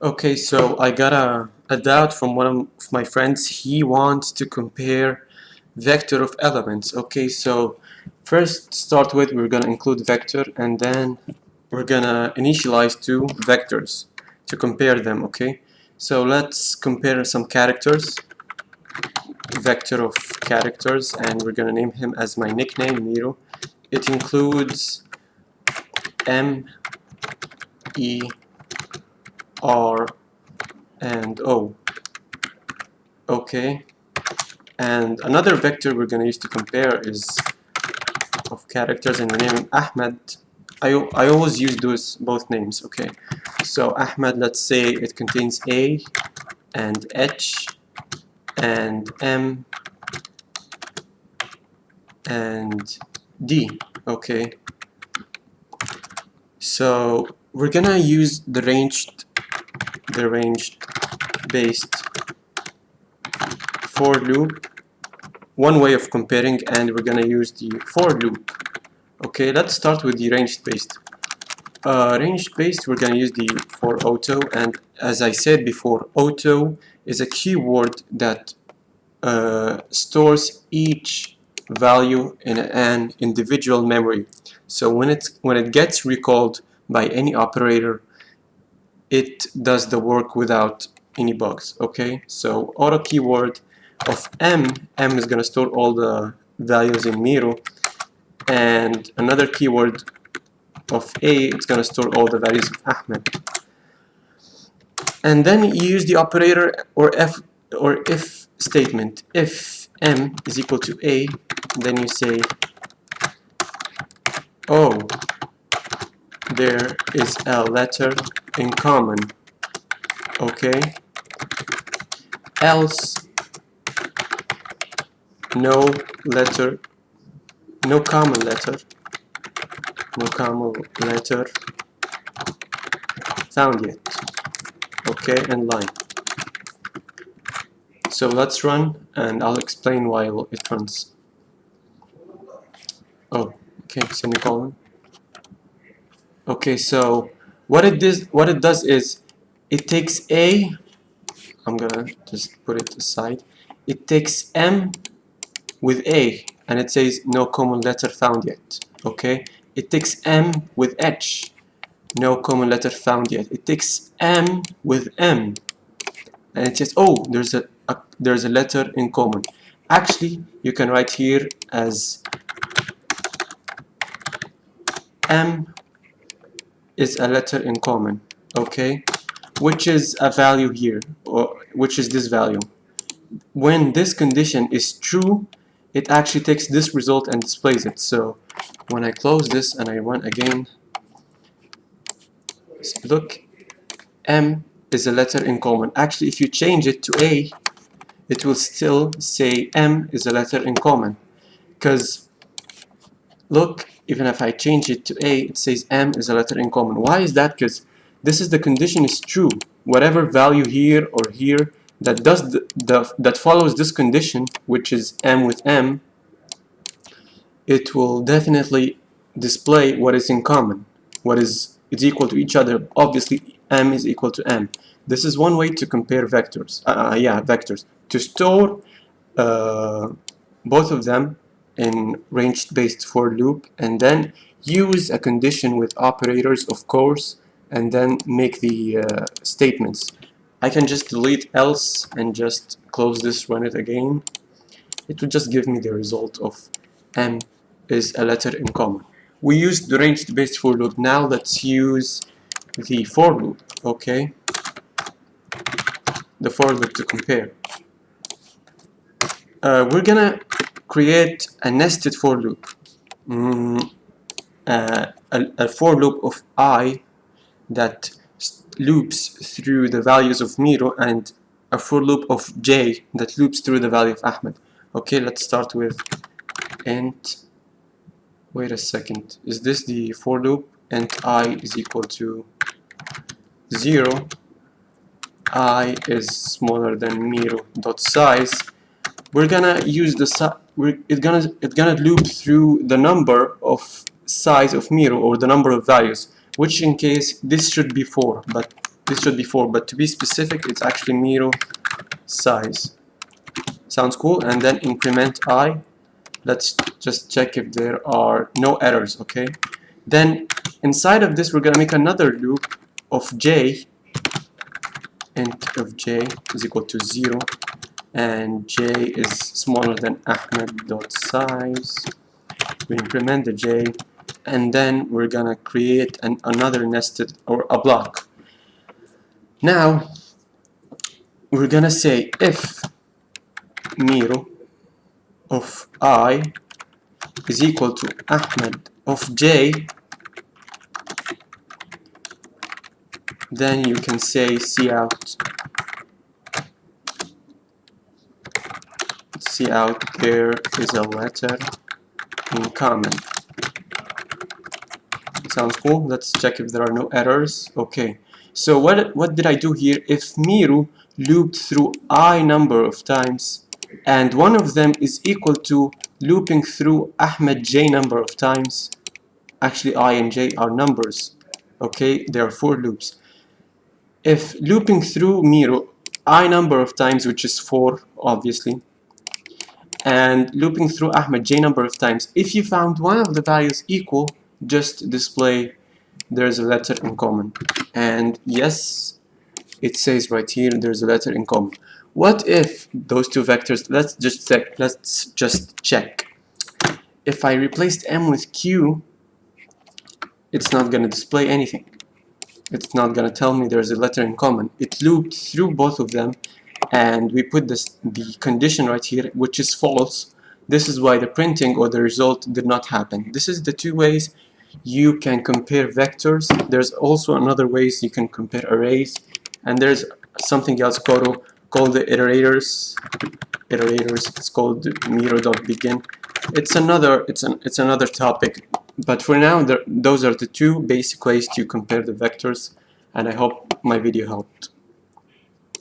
Okay, so I got a doubt from one of my friends. He wants to compare vector of elements. Okay, so first start with we're gonna include vector and then we're gonna initialize two vectors to compare them. Okay, so let's compare some characters, vector of characters, and we're gonna name him as my nickname Miro. It includes M, E, R, and O. Okay, and another vector we're going to use to compare is of characters, and we name him Ahmed. I always use those both names. Okay, so Ahmed, let's say it contains A and H and M and D. Okay, so we're gonna use the ranged based for loop, one way of comparing, and we're gonna use the for loop. Okay, let's start with the ranged based. Ranged based, we're gonna use the for auto, and as I said before, auto is a keyword that stores each value in an individual memory. So when it gets recalled by any operator, it does the work without any bugs. Okay, so auto keyword of M is gonna store all the values in Miro, and another keyword of A, it's gonna store all the values of Ahmed. And then you use the operator or if statement. If M is equal to A, then you say, oh, there is a letter in common. Okay. Else, no common letter found yet. Okay, and line. So let's run, and I'll explain while it runs. Oh, okay, semicolon. Okay, so what it does is it takes A. I'm gonna just put it aside. It takes M with A, and it says no common letter found yet. Okay, it takes M with H, no common letter found yet. It takes M with M, and it says, oh, there's a letter in common. Actually, you can write here as M is a letter in common. Okay, which is a value here, or which is this value. When this condition is true, it actually takes this result and displays it. So when I close this and I run again, look, M is a letter in common. Actually, if you change it to A, it will still say M is a letter in common, because look, even if I change it to A, it says M is a letter in common. Why is that? Because this is the condition is true. Whatever value here or here that does that follows this condition, which is M with M, it will definitely display what is in common, what is equal to each other. Obviously, M is equal to M. This is one way to compare vectors. Vectors. To store both of them in ranged based for loop, and then use a condition with operators, of course, and then make the statements. I can just delete else and just close this, run it again. It will just give me the result of M is a letter in common. We used the ranged based for loop. Now let's use the for loop. Okay, the for loop to compare. We're gonna create a nested for loop. A for loop of I that loops through the values of Miro, and a for loop of J that loops through the value of Ahmed. Okay, let's start with int. Wait a second. Is this the for loop? Int I is equal to 0. I is smaller than Miro dot size. We're gonna use the it's gonna loop through the number of size of Miro, or the number of values, which in case this should be 4, but this should be 4, but to be specific, it's actually Miro size. Sounds cool. And then increment I. Let's just check if there are no errors, okay? Then inside of this, we're gonna make another loop of j, int of j is equal to 0, and j is smaller than Ahmed.size. We increment the j, and then we're gonna create another nested, or a block. Now we're gonna say if Miro of I is equal to Ahmed of j, then you can say cout there is a letter in common. Sounds cool. Let's check if there are no errors. Okay, so what did I do here? If Miro looped through I number of times, and one of them is equal to looping through Ahmed j number of times, actually I and j are numbers, okay, there are 4 loops. If looping through Miro I number of times, which is 4 obviously, and looping through Ahmed j number of times, if you found one of the values equal, just display there's a letter in common. And yes, it says right here there's a letter in common. What if those two vectors, let's just check. If I replaced m with q, it's not going to display anything. It's not going to tell me there's a letter in common. It looped through both of them, and we put the condition right here, which is false. This is why the printing or the result did not happen. This is the 2 ways you can compare vectors. There's also another ways you can compare arrays, and there's something else called the iterators. It's called Miro.begin. It's another topic, but for now those are the 2 basic ways to compare the vectors, and I hope my video helped.